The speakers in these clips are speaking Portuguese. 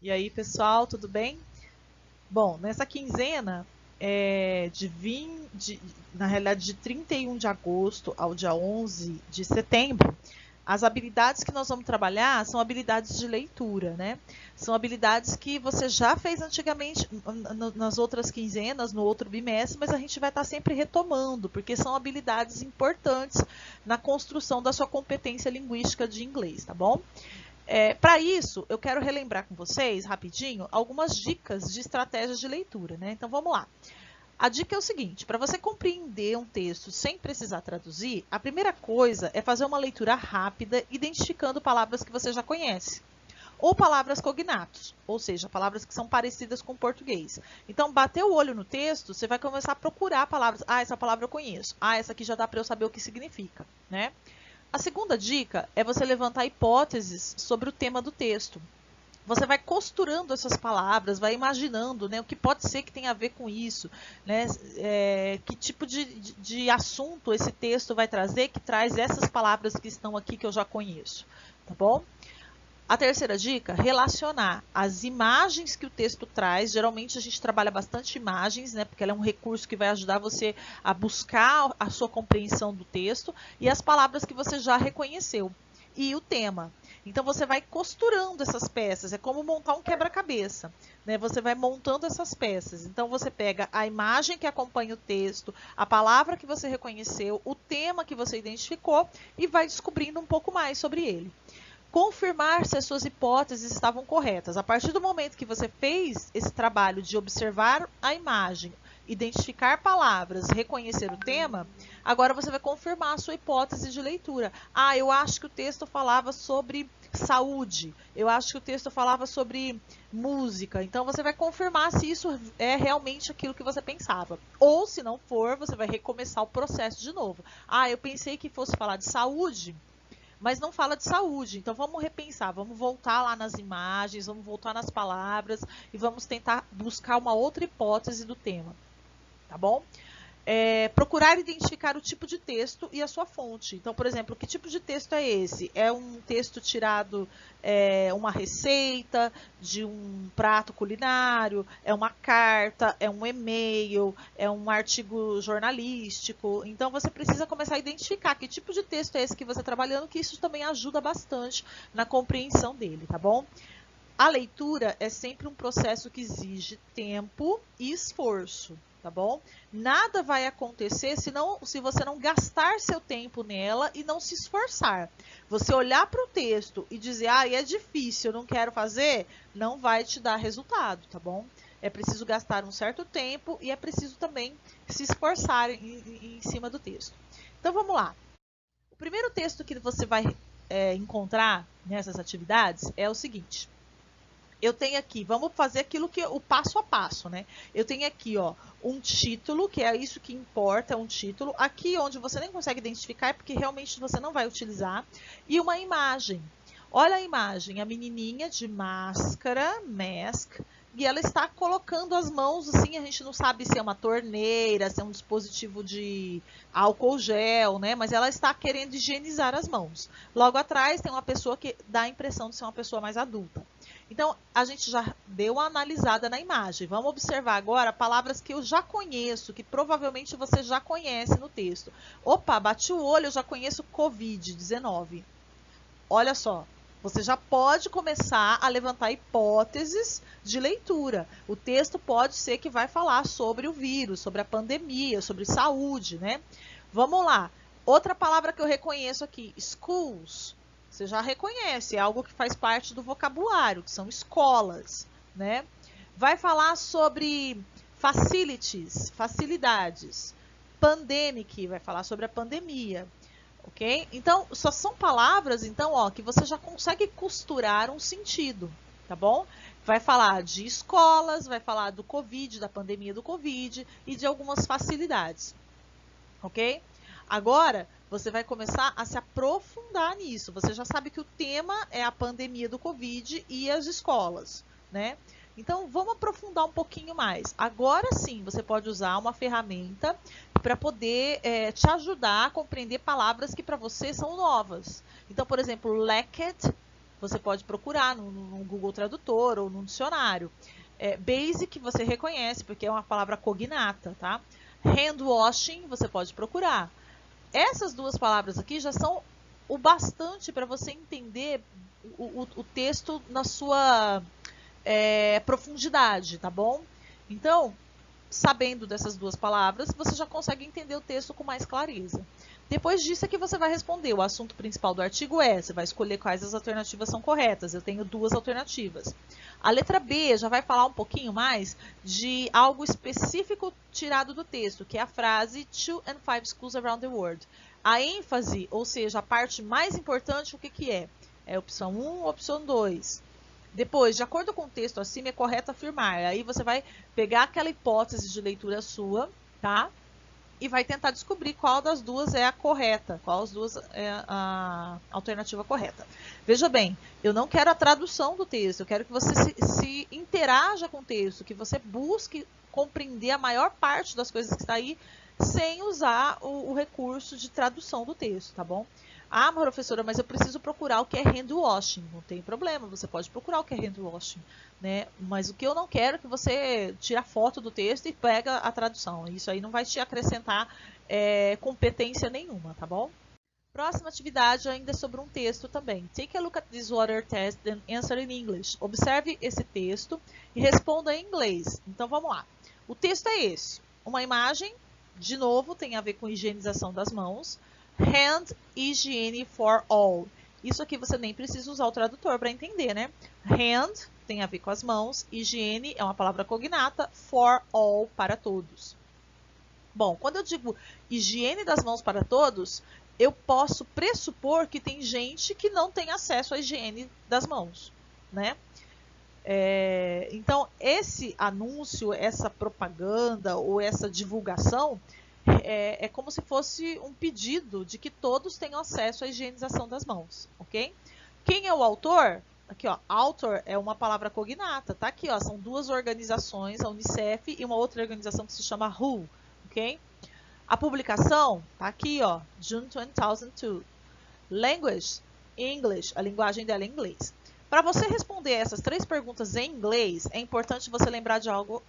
E aí, pessoal, tudo bem? Bom, nessa quinzena, na realidade, de 31 de agosto ao dia 11 de setembro, as habilidades que nós vamos trabalhar são habilidades de leitura, né? São habilidades que você já fez antigamente, nas outras quinzenas, no outro bimestre, mas a gente vai estar sempre retomando, porque são habilidades importantes na construção da sua competência linguística de inglês, tá bom? Para isso, eu quero relembrar com vocês, rapidinho, algumas dicas de estratégias de leitura, né? Então, vamos lá. A dica é o seguinte, para você compreender um texto sem precisar traduzir, a primeira coisa é fazer uma leitura rápida, identificando palavras que você já conhece. Ou palavras cognatos, ou seja, palavras que são parecidas com o português. Então, bateu o olho no texto, você vai começar a procurar palavras. Ah, essa palavra eu conheço. Ah, essa aqui já dá para eu saber o que significa, né? A segunda dica é você levantar hipóteses sobre o tema do texto. Você vai costurando essas palavras, vai imaginando, né, o que pode ser que tenha a ver com isso, né, que tipo de assunto esse texto vai trazer, que traz essas palavras que estão aqui que eu já conheço, tá bom? A terceira dica, relacionar as imagens que o texto traz. Geralmente a gente trabalha bastante imagens, né? Porque ela é um recurso que vai ajudar você a buscar a sua compreensão do texto e as palavras que você já reconheceu. E o tema. Então você vai costurando essas peças, é como montar um quebra-cabeça, né? Você vai montando essas peças. Então você pega a imagem que acompanha o texto, a palavra que você reconheceu, o tema que você identificou e vai descobrindo um pouco mais sobre ele. Confirmar se as suas hipóteses estavam corretas. A partir do momento que você fez esse trabalho de observar a imagem, identificar palavras, reconhecer o tema, agora você vai confirmar a sua hipótese de leitura. Ah, eu acho que o texto falava sobre saúde, eu acho que o texto falava sobre música. Então você vai confirmar se isso é realmente aquilo que você pensava. Ou se não for, você vai recomeçar o processo de novo. Ah, eu pensei que fosse falar de saúde, mas não fala de saúde. Então vamos repensar, vamos voltar lá nas imagens, vamos voltar nas palavras e vamos tentar buscar uma outra hipótese do tema, tá bom? Procurar identificar o tipo de texto e a sua fonte. Então, por exemplo, que tipo de texto é esse? É um texto tirado, uma receita de um prato culinário, é uma carta, é um e-mail, é um artigo jornalístico. Então, você precisa começar a identificar que tipo de texto é esse que você está trabalhando, que isso também ajuda bastante na compreensão dele, tá bom? A leitura é sempre um processo que exige tempo e esforço, tá bom? Nada vai acontecer se você não gastar seu tempo nela e não se esforçar. Você olhar para o texto e dizer, ah, é difícil, eu não quero fazer, não vai te dar resultado, tá bom? É preciso gastar um certo tempo e é preciso também se esforçar em cima do texto. Então, vamos lá. O primeiro texto que você vai encontrar nessas atividades é o seguinte. Eu tenho aqui, vamos fazer aquilo que o passo a passo, né? Eu tenho aqui, ó, um título, que é isso que importa, é um título. Aqui onde você nem consegue identificar, é porque realmente você não vai utilizar. E uma imagem. Olha a imagem, a menininha de máscara, mask, e ela está colocando as mãos assim, a gente não sabe se é uma torneira, se é um dispositivo de álcool gel, né? Mas ela está querendo higienizar as mãos. Logo atrás tem uma pessoa que dá a impressão de ser uma pessoa mais adulta. Então, a gente já deu uma analisada na imagem. Vamos observar agora palavras que eu já conheço, que provavelmente você já conhece no texto. Opa, bati o olho, eu já conheço Covid-19. Olha só, você já pode começar a levantar hipóteses de leitura. O texto pode ser que vai falar sobre o vírus, sobre a pandemia, sobre saúde, né? Vamos lá. Outra palavra que eu reconheço aqui, schools. Você já reconhece, é algo que faz parte do vocabulário, que são escolas, né? Vai falar sobre facilities, facilidades. Pandemic, vai falar sobre a pandemia, ok? Então, só são palavras, então, ó, que você já consegue costurar um sentido, tá bom? Vai falar de escolas, vai falar do Covid, da pandemia do Covid e de algumas facilidades, ok? Agora, você vai começar a se aprofundar nisso. Você já sabe que o tema é a pandemia do Covid e as escolas, né? Então, vamos aprofundar um pouquinho mais. Agora sim, você pode usar uma ferramenta para poder te ajudar a compreender palavras que para você são novas. Então, por exemplo, lacked, você pode procurar no Google Tradutor ou no dicionário. Basic você reconhece, porque é uma palavra cognata, tá? Hand washing você pode procurar. Essas duas palavras aqui já são o bastante para você entender o texto na sua profundidade, tá bom? Então, sabendo dessas duas palavras, você já consegue entender o texto com mais clareza. Depois disso é que você vai responder. O assunto principal do artigo você vai escolher quais as alternativas são corretas. Eu tenho duas alternativas. A letra B já vai falar um pouquinho mais de algo específico tirado do texto, que é a frase 2 and 5 schools around the world. A ênfase, ou seja, a parte mais importante, o que é? É opção 1, opção 2. Depois, de acordo com o texto acima, é correto afirmar. Aí você vai pegar aquela hipótese de leitura sua, tá? E vai tentar descobrir qual das duas é a correta, qual das duas é a alternativa correta. Veja bem, eu não quero a tradução do texto, eu quero que você se interaja com o texto, que você busque compreender a maior parte das coisas que está aí, sem usar o recurso de tradução do texto, tá bom? Ah, professora, mas eu preciso procurar o que é hand washing. Não tem problema, você pode procurar o que é hand washing, né? Mas o que eu não quero é que você tire a foto do texto e pega a tradução. Isso aí não vai te acrescentar competência nenhuma, tá bom? Próxima atividade ainda é sobre um texto também. Take a look at this water test and answer in English. Observe esse texto e responda em inglês. Então vamos lá. O texto é esse. Uma imagem, de novo, tem a ver com higienização das mãos. Hand hygiene for all. Isso aqui você nem precisa usar o tradutor para entender, né? Hand tem a ver com as mãos, higiene é uma palavra cognata, for all, para todos. Bom, quando eu digo higiene das mãos para todos, eu posso pressupor que tem gente que não tem acesso à higiene das mãos, né? Então, esse anúncio, essa propaganda ou essa divulgação é como se fosse um pedido de que todos tenham acesso à higienização das mãos, ok? Quem é o autor? Aqui, ó, author é uma palavra cognata, tá aqui, ó, são duas organizações, a Unicef e uma outra organização que se chama WHO, ok? A publicação tá aqui, ó, June 2002. Language, English, a linguagem dela é inglês. Para você responder essas três perguntas em inglês, é importante você lembrar de algo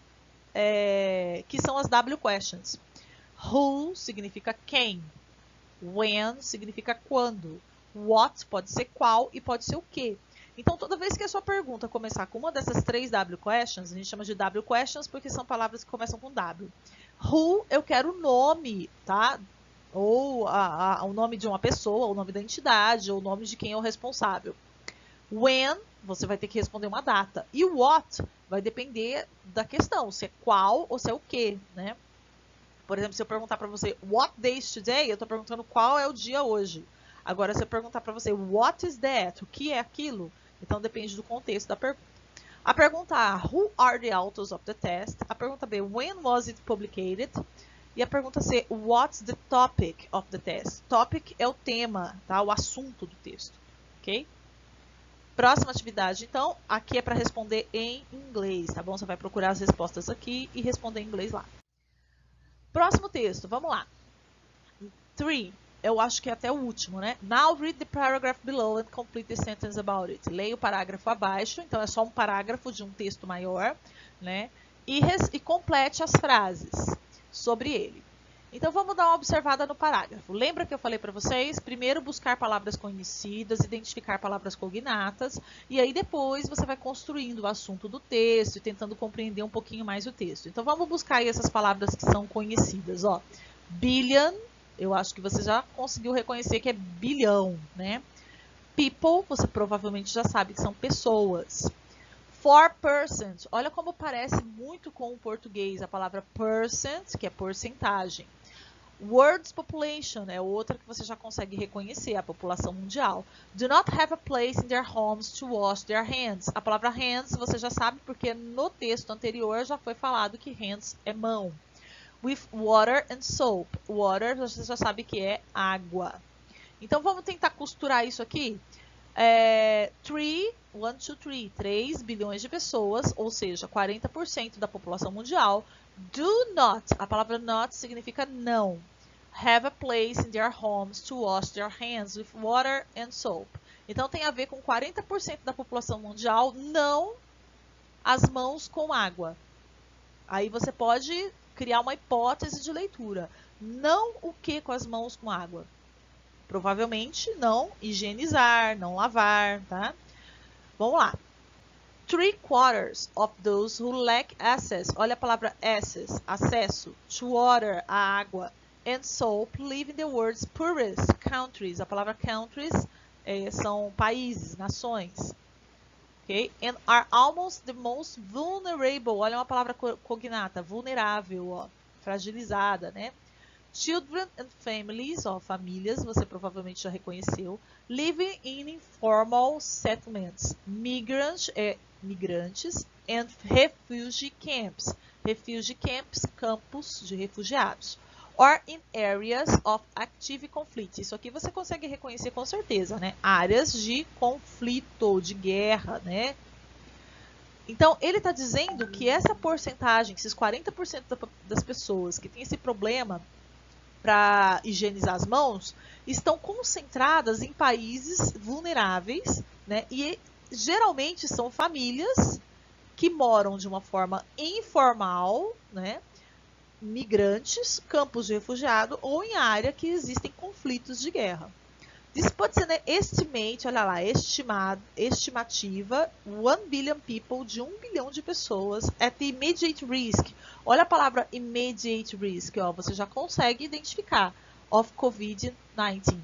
que são as W questions. Who significa quem. When significa quando. What pode ser qual e pode ser o que. Então, toda vez que a sua pergunta começar com uma dessas três W questions, a gente chama de W questions porque são palavras que começam com W. Who, eu quero o nome, tá? Ou o nome de uma pessoa, o nome da entidade, ou o nome de quem é o responsável. When, você vai ter que responder uma data. E o what vai depender da questão, se é qual ou se é o que, né? Por exemplo, se eu perguntar para você, what day is today? Eu estou perguntando qual é o dia hoje. Agora, se eu perguntar para você, what is that? O que é aquilo? Então, depende do contexto da pergunta. A pergunta A, who are the authors of the test? A pergunta B, when was it publicated? E a pergunta C, what's the topic of the test? Topic é o tema, tá? O assunto do texto, ok? Próxima atividade, então, aqui é para responder em inglês, tá bom? Você vai procurar as respostas aqui e responder em inglês lá. Próximo texto, vamos lá. 3, eu acho que é até o último, né? Now read the paragraph below and complete the sentence about it. Leia o parágrafo abaixo, então é só um parágrafo de um texto maior, né? E complete as frases sobre ele. Então, vamos dar uma observada no parágrafo. Lembra que eu falei para vocês? Primeiro, buscar palavras conhecidas, identificar palavras cognatas, e aí depois você vai construindo o assunto do texto e tentando compreender um pouquinho mais o texto. Então, vamos buscar aí essas palavras que são conhecidas. Ó. Billion, eu acho que você já conseguiu reconhecer que é bilhão, né? People, você provavelmente já sabe que são pessoas. 4%, olha como parece muito com o português, a palavra percent, que é porcentagem. World's population é outra que você já consegue reconhecer, a população mundial. Do not have a place in their homes to wash their hands. A palavra hands você já sabe porque no texto anterior já foi falado que hands é mão. With water and soap. Water você já sabe que é água. Então vamos tentar costurar isso aqui. 3 bilhões de pessoas, ou seja, 40% da população mundial, do not, a palavra not significa não, have a place in their homes to wash their hands with water and soap. Então tem a ver com 40% da população mundial, não as mãos com água. Aí você pode criar uma hipótese de leitura. Não o que com as mãos com água? Provavelmente não higienizar, não lavar, tá? Vamos lá. 3/4 of those who lack access, olha a palavra access, acesso, to water, a água, and soap live in the world's poorest countries. A palavra countries são países, nações. Okay? And are almost the most vulnerable. Olha uma palavra cognata, vulnerável, ó, fragilizada, né? Children and families, ó, famílias, você provavelmente já reconheceu. Living in informal settlements. Migrantes and refugee camps. Refugee camps, campos de refugiados. Or in areas of active conflict. Isso aqui você consegue reconhecer com certeza, né? Áreas de conflito, de guerra, né? Então, ele está dizendo que essa porcentagem, esses 40% das pessoas que têm esse problema para higienizar as mãos, estão concentradas em países vulneráveis, né? E geralmente são famílias que moram de uma forma informal, né? Migrantes, campos de refugiado ou em área que existem conflitos de guerra. This puts an estimate, olha lá, estimativa, 1 billion people, de 1 bilhão de pessoas, at the immediate risk. Olha a palavra immediate risk, ó, você já consegue identificar, of COVID-19.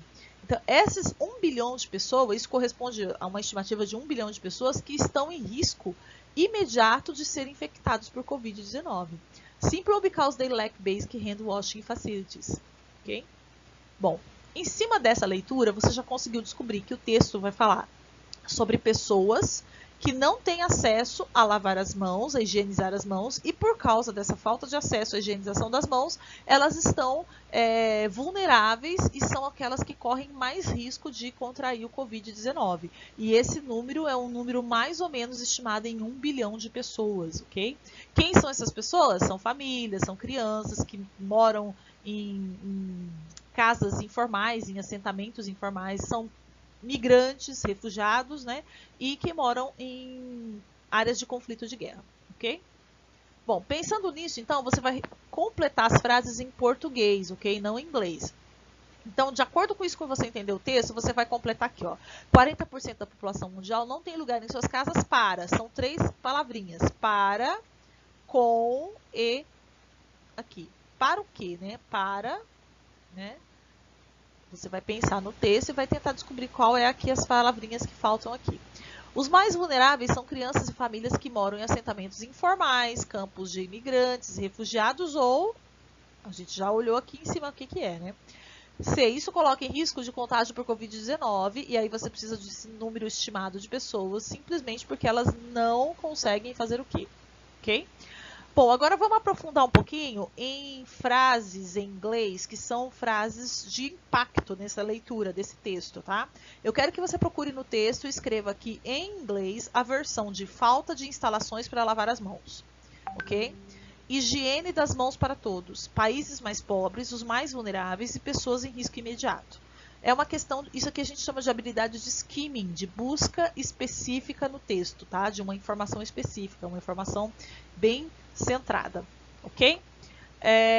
Então, esses 1 bilhão de pessoas, isso corresponde a uma estimativa de 1 bilhão de pessoas que estão em risco imediato de serem infectados por COVID-19. Simply because they lack basic hand washing facilities. Ok? Bom, em cima dessa leitura, você já conseguiu descobrir que o texto vai falar sobre pessoas que não têm acesso a lavar as mãos, a higienizar as mãos, e por causa dessa falta de acesso à higienização das mãos, elas estão vulneráveis e são aquelas que correm mais risco de contrair o COVID-19. E esse número é um número mais ou menos estimado em 1 bilhão de pessoas, ok? Quem são essas pessoas? São famílias, são crianças que moram em casas informais, em assentamentos informais, são migrantes, refugiados, né? E que moram em áreas de conflito de guerra, ok? Bom, pensando nisso, então, você vai completar as frases em português, ok? Não em inglês. Então, de acordo com isso que você entendeu o texto, você vai completar aqui, ó. 40% da população mundial não tem lugar em suas casas para. São 3 palavrinhas. Para, com e aqui. Para o quê, né? Para, né? Você vai pensar no texto e vai tentar descobrir qual é aqui as palavrinhas que faltam aqui. Os mais vulneráveis são crianças e famílias que moram em assentamentos informais, campos de imigrantes, refugiados ou... A gente já olhou aqui em cima o que é, né? C. Isso coloca em risco de contágio por Covid-19 e aí você precisa desse número estimado de pessoas simplesmente porque elas não conseguem fazer o quê? Ok? Bom, agora vamos aprofundar um pouquinho em frases em inglês, que são frases de impacto nessa leitura desse texto, tá? Eu quero que você procure no texto e escreva aqui em inglês a versão de falta de instalações para lavar as mãos, ok? Higiene das mãos para todos, países mais pobres, os mais vulneráveis e pessoas em risco imediato. É uma questão, isso aqui a gente chama de habilidade de skimming, de busca específica no texto, tá? De uma informação específica, uma informação bem centrada, ok?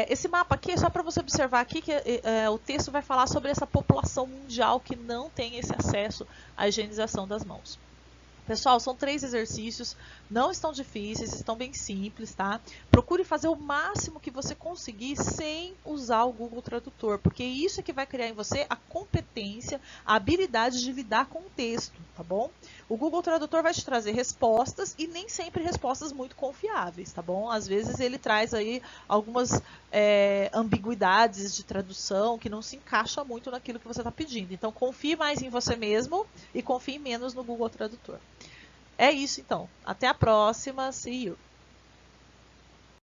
Esse mapa aqui é só para você observar aqui que o texto vai falar sobre essa população mundial que não tem esse acesso à higienização das mãos. Pessoal, são 3 exercícios, não estão difíceis, estão bem simples, tá? Procure fazer o máximo que você conseguir sem usar o Google Tradutor, porque isso é que vai criar em você a competência, a habilidade de lidar com o texto, tá bom? O Google Tradutor vai te trazer respostas e nem sempre respostas muito confiáveis, tá bom? Às vezes ele traz aí algumas ambiguidades de tradução que não se encaixa muito naquilo que você está pedindo. Então, confie mais em você mesmo e confie menos no Google Tradutor. É isso, então. Até a próxima. See you!